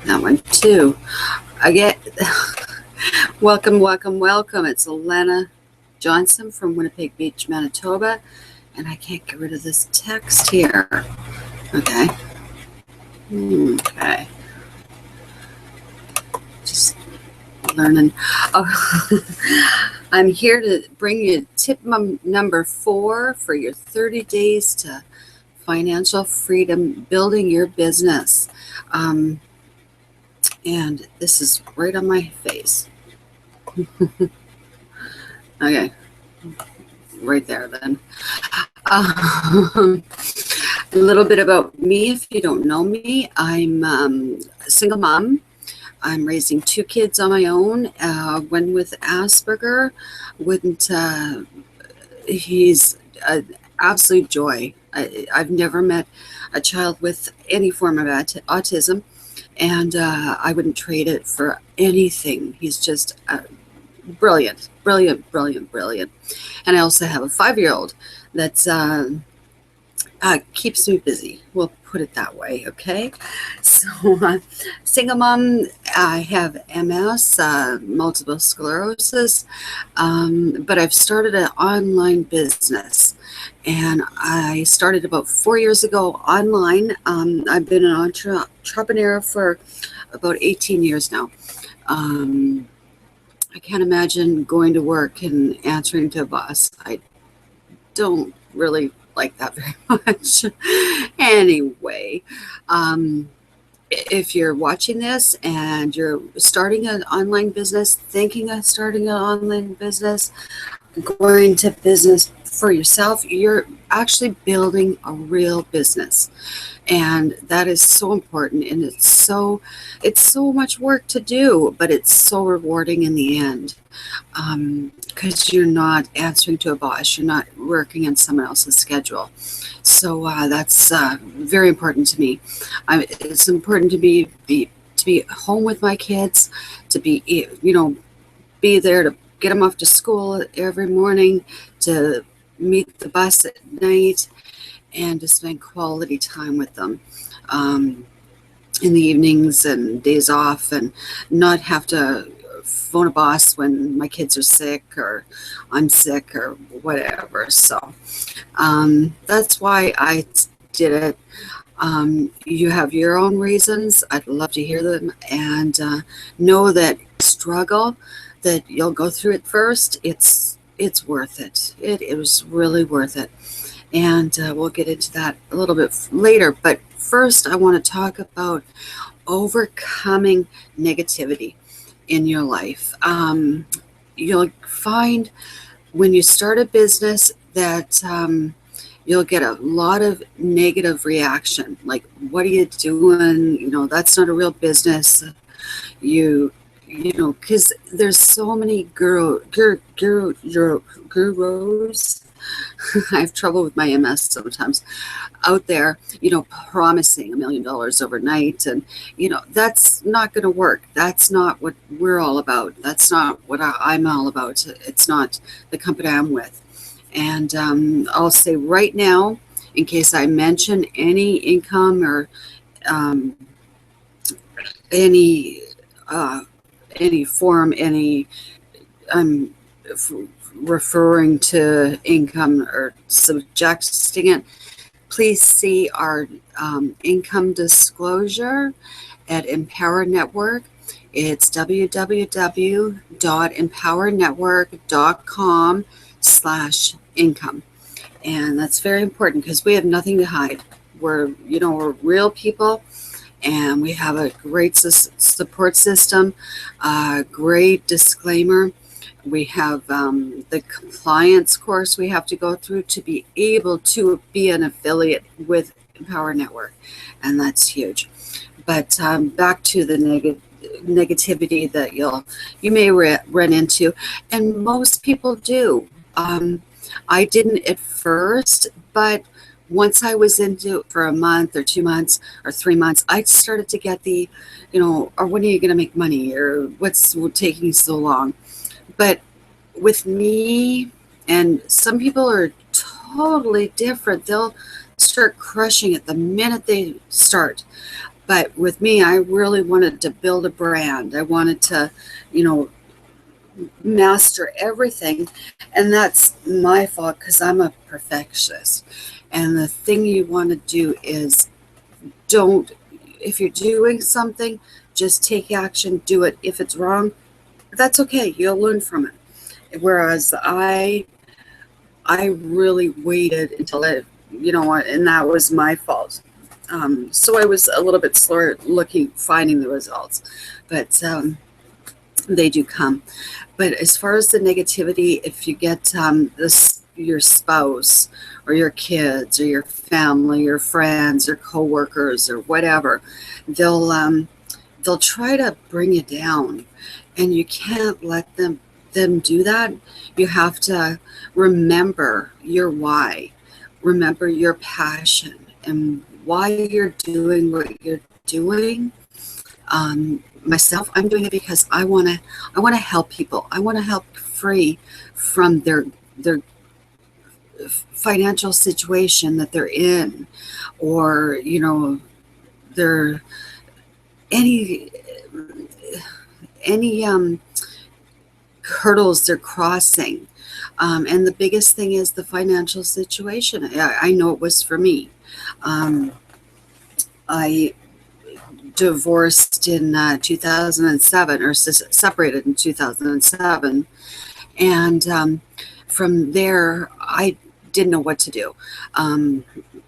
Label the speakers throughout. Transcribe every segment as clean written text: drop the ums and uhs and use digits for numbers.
Speaker 1: That one too. I get welcome. It's Elena Johnson from Winnipeg Beach, Manitoba, and I can't get rid of this text here. Okay. Okay. Just learning. Oh, I'm here to bring you tip number 4 for your 30 days to financial freedom, building your business. And this is right on my face. Okay, right there then. A little bit about me, if you don't know me. I'm a single mom. I'm raising 2 kids on my own. One with Asperger. He's an absolute joy. I've never met a child with any form of autism, and I wouldn't trade it for anything. He's just brilliant. And I also have a 5-year-old that's keeps me busy. We'll put it that way, okay? So, single mom, I have MS, multiple sclerosis, but I've started an online business, and I started about 4 years ago online. I've been an entrepreneur for about 18 years now. I can't imagine going to work and answering to a boss. I don't really like that very much. Anyway, if you're watching this and you're starting an online business, thinking of starting an online business, going to business for yourself, you're actually building a real business. And that is so important, and it's so much work to do, but it's so rewarding in the end, because you're not answering to a boss, you're not working on someone else's schedule. So that's very important to me. It's important to be home with my kids, to be there to get them off to school every morning, to meet the bus at night, and to spend quality time with them in the evenings and days off, and not have to phone a boss when my kids are sick or I'm sick or whatever. So that's why I did it. You have your own reasons. I'd love to hear them, and know that struggle that you'll go through it first. It's worth it. It was really worth it. And we'll get into that a little bit later. But first, I want to talk about overcoming negativity in your life. You'll find when you start a business that you'll get a lot of negative reaction. Like, what are you doing? That's not a real business. Because there's so many gurus. I have trouble with my MS sometimes out there, promising $1 million overnight. And, that's not going to work. That's not what we're all about. That's not what I'm all about. It's not the company I'm with. And I'll say right now, in case I mention any income or any form, referring to income or suggesting it, please see our income disclosure at Empower Network. It's www.empowernetwork.com/income. And that's very important because we have nothing to hide. We're real people, and we have a great support system, great disclaimer. We have the compliance course we have to go through to be able to be an affiliate with Empower Network, and that's huge. But back to the negativity that you may run into, and most people do. I didn't at first, but once I was into it for a month or 2 months or 3 months, I started to get the, or when are you going to make money, or what's taking so long? But with me, and some people are totally different, they'll start crushing it the minute they start. But with me, I really wanted to build a brand. I wanted to, you know, master everything. And that's my fault because I'm a perfectionist. And the thing you want to do is don't, if you're doing something, just take action, do it. If it's wrong, that's okay. You'll learn from it. Whereas I really waited until it, you know, and that was my fault. So I was a little bit slower finding the results, but they do come. But as far as the negativity, if you get your spouse or your kids or your family, your friends or coworkers or whatever, they'll try to bring you down, and you can't let them do that. You have to remember your why, remember your passion, and why you're doing what you're doing. Myself, I'm doing it because I want to help people. I want to help free from their financial situation that they're in, or you know, their any any hurdles they're crossing. And the biggest thing is the financial situation. I know it was for me. I divorced in 2007, or separated in 2007. And from there, I didn't know what to do.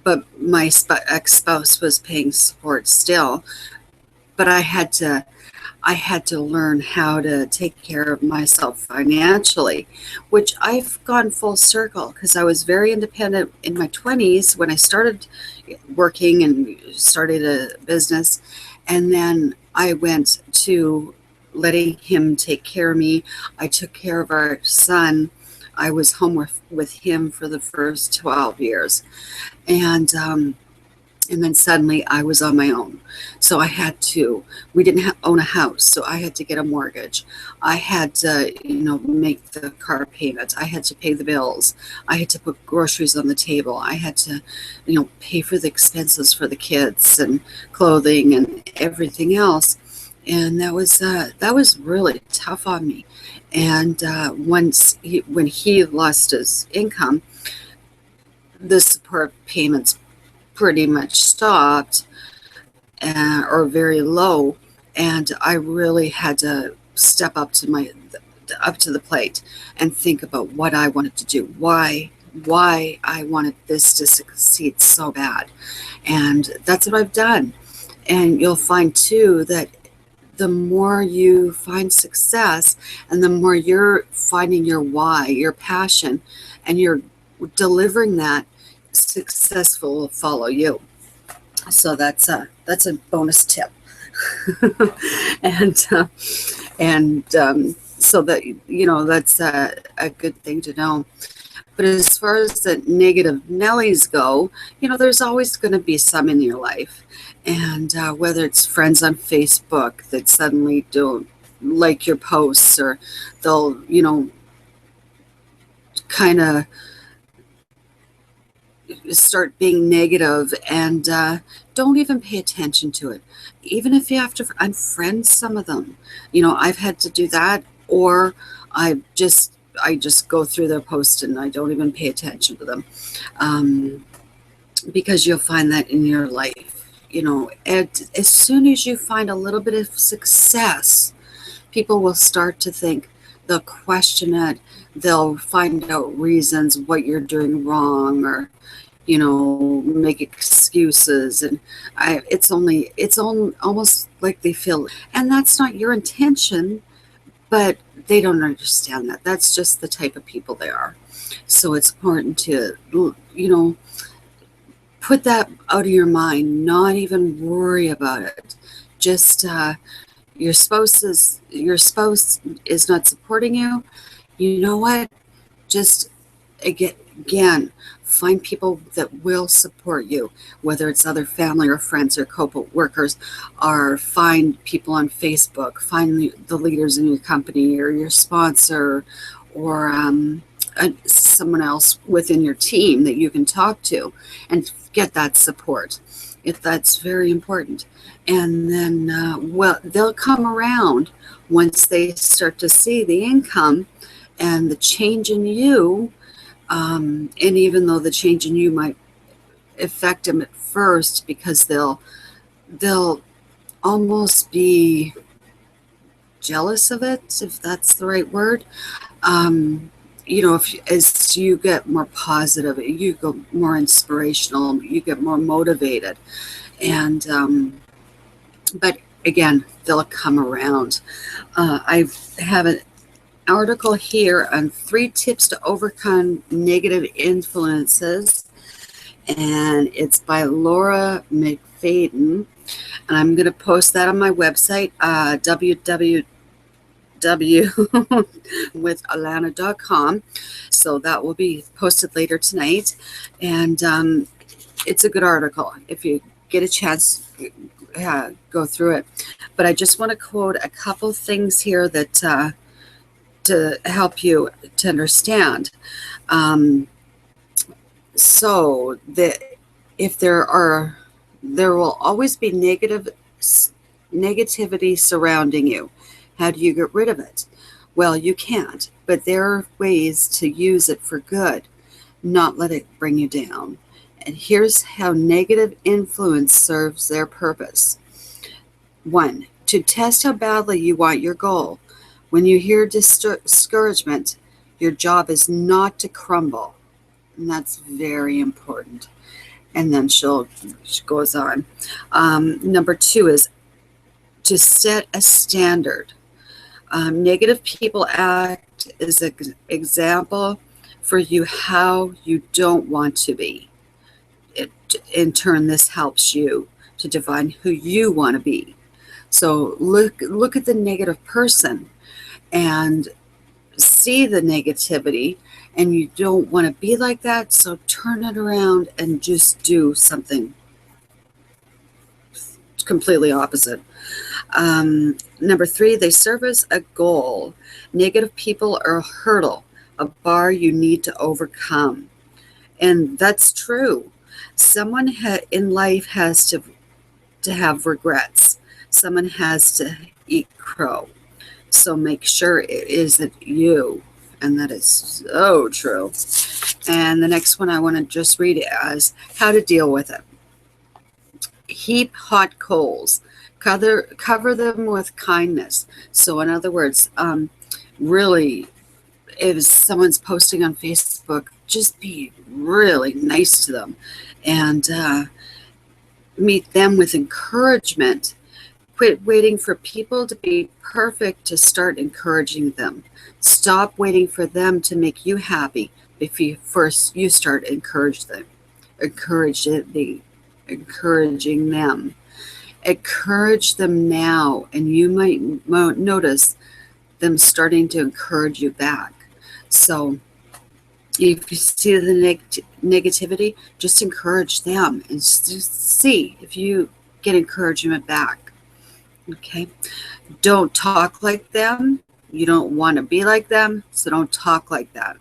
Speaker 1: But my ex-spouse was paying support still. But I had to learn how to take care of myself financially, which I've gone full circle because I was very independent in my 20s when I started working and started a business. And then I went to letting him take care of me. I took care of our son. I was home with him for the first 12 years. And then suddenly I was on my own. So we didn't own a house. So I had to get a mortgage. I had to, make the car payments. I had to pay the bills. I had to put groceries on the table. I had to, pay for the expenses for the kids and clothing and everything else. And that was really tough on me. And when he lost his income, the support payments pretty much stopped, or very low, and I really had to step up to the plate and think about what I wanted to do, why I wanted this to succeed so bad. And that's what I've done. And you'll find too that the more you find success and the more you're finding your why, your passion, and you're delivering that, successful will follow you. So that's a bonus tip. and so that that's a good thing to know. But as far as the negative Nellies go, there's always going to be some in your life. And whether it's friends on Facebook that suddenly don't like your posts, or they'll, kind of start being negative, and don't even pay attention to it. Even if you have to unfriend some of them, I've had to do that, or I just go through their posts and I don't even pay attention to them, because you'll find that in your life. As soon as you find a little bit of success, people will start to think, they'll question it, they'll find out reasons what you're doing wrong, or make excuses. And it's almost like they feel, and that's not your intention, but they don't understand that. That's just the type of people they are. So it's important to, put that out of your mind, not even worry about it. Just your spouse is not supporting you. You know what? Just again, find people that will support you, whether it's other family or friends or co-workers, or find people on Facebook, find the leaders in your company or your sponsor, or someone else within your team that you can talk to and get that support. If that's very important. And then, well, they'll come around once they start to see the income and the change in you. And even though the change in you might affect them at first, because they'll almost be jealous of it, if that's the right word. If as you get more positive, you go more inspirational, you get more motivated, and but again, they'll come around. I have an article here on 3 tips to overcome negative influences, and it's by Laura McFadden, and I'm going to post that on my website, www.withalana.com. So that will be posted later tonight, and it's a good article. If you get a chance, go through it. But I just want to quote a couple things here that to help you to understand. So that if there will always be negativity surrounding you. How do you get rid of it? Well, you can't, but there are ways to use it for good, not let it bring you down. And here's how negative influence serves their purpose. 1, to test how badly you want your goal. When you hear discouragement, your job is not to crumble. And that's very important. And then she goes on. Number 2 is to set a standard. Negative people act as an example for you how you don't want to be. In turn, this helps you to define who you want to be. So look at the negative person and see the negativity, and you don't want to be like that, so turn it around and just do something completely opposite. Number 3, they serve as a goal. Negative people are a hurdle, a bar you need to overcome. And that's true. Someone in life has to have regrets. Someone has to eat crow. So make sure it isn't you. And that is so true. And the next one I want to just read it as how to deal with it. Heap hot coals. Cover them with kindness. So in other words, really, if someone's posting on Facebook, just be really nice to them and meet them with encouragement. Quit waiting for people to be perfect to start encouraging them. Stop waiting for them to make you happy before you start encouraging them. Encourage them now, and you might notice them starting to encourage you back. So if you see the negativity, just encourage them and just see if you get encouragement back. Okay? Don't talk like them. You don't want to be like them, so don't talk like that.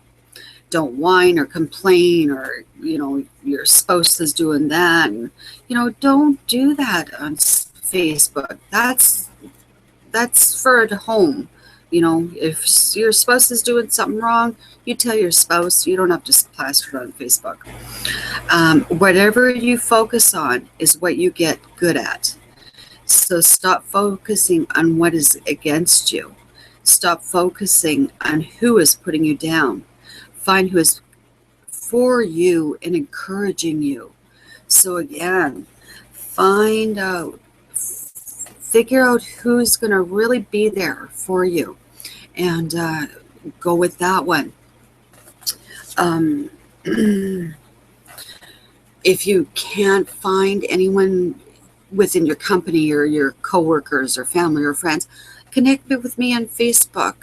Speaker 1: Don't whine or complain, or your spouse is doing that, and don't do that on Facebook. That's for at home. If your spouse is doing something wrong, you tell your spouse. You don't have to plaster it on Facebook. Whatever you focus on is what you get good at. So stop focusing on what is against you. Stop focusing on who is putting you down. Find who is for you and encouraging you. So again, figure out who's going to really be there for you, and go with that one. If you can't find anyone within your company or your coworkers or family or friends, connect with me on Facebook.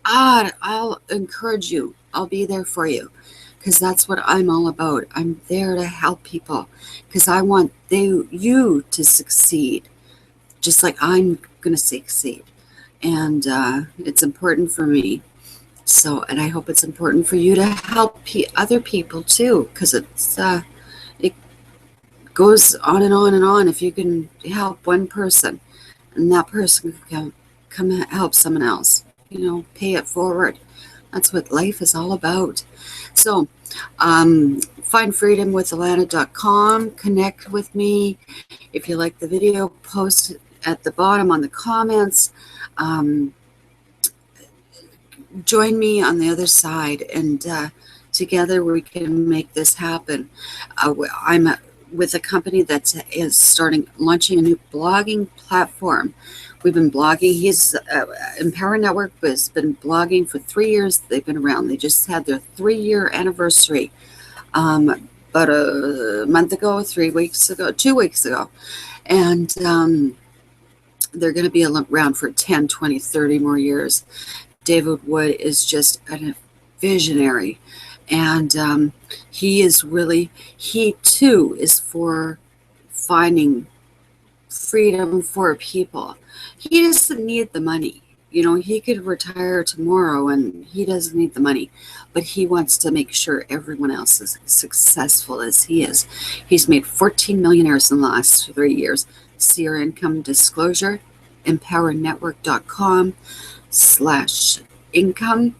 Speaker 1: I'll encourage you. I'll be there for you, because that's what I'm all about. I'm there to help people, because I want you to succeed, just like I'm going to succeed. And it's important for me. So, and I hope it's important for you to help other people too, because it goes on and on and on. If you can help one person, and that person can come help someone else, pay it forward. That's what life is all about. So, find freedomwithalana.com. Connect with me. If you like the video, post at the bottom on the comments. Join me on the other side, and together we can make this happen. I'm with a company that is launching a new blogging platform. We've been blogging. Empower Network has been blogging for 3 years. They've been around. They just had their 3-year anniversary about a month ago, 2 weeks ago. And they're going to be around for 10, 20, 30 more years. David Wood is just a visionary. And he too is for finding freedom for people. He doesn't need the money. He could retire tomorrow and he doesn't need the money, but he wants to make sure everyone else is successful as he is. He's made 14 millionaires in the last 3 years. See our income disclosure, empowernetwork.com/income.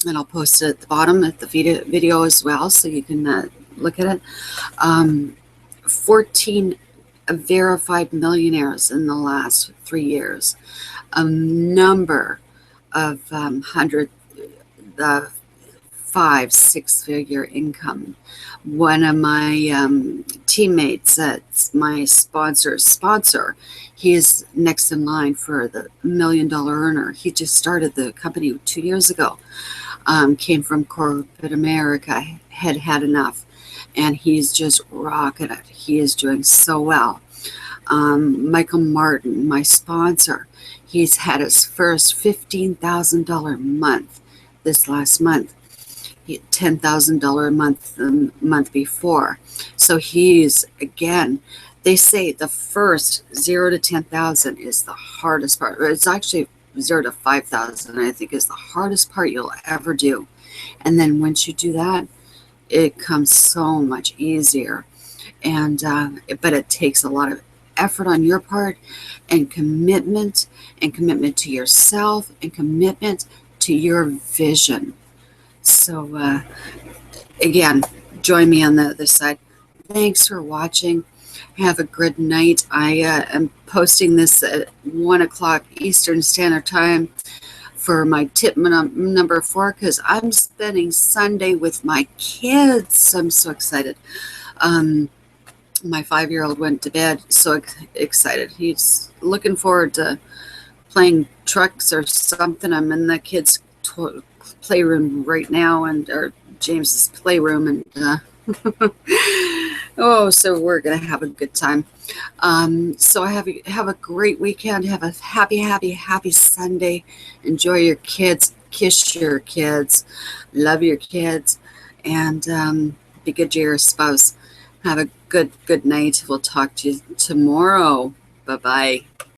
Speaker 1: And I'll post it at the bottom at the video as well, so you can look at it. 14 verified millionaires in the last 3 years. A number of 5-6 figure income. One of my teammates, that's my sponsor, he is next in line for the $1 million earner. He just started the company 2 years ago. Came from corporate America, had enough, and he's just rocking it. He is doing so well. Michael Martin, my sponsor, he's had his first $15,000 month this last month. He had $10,000 a month the month before. So he's, again, they say the first 0 to 10,000 is the hardest part. It's actually 0 to 5,000, I think, is the hardest part you'll ever do. And then once you do that, it comes so much easier. And but it takes a lot of effort on your part, and commitment to yourself, and commitment to your vision. So again, join me on the other side. Thanks for watching. Have a good night. I am posting this at 1 o'clock Eastern Standard Time for my tip number 4, because I'm spending Sunday with my kids. I'm so excited. My 5-year-old went to bed, so excited. He's looking forward to playing trucks or something. I'm in the kids' playroom right now, or James's playroom, and so we're gonna have a good time. So have a great weekend. Have a happy Sunday. Enjoy your kids. Kiss your kids. Love your kids, and be good to your spouse. Have a good night. We'll talk to you tomorrow. Bye-bye.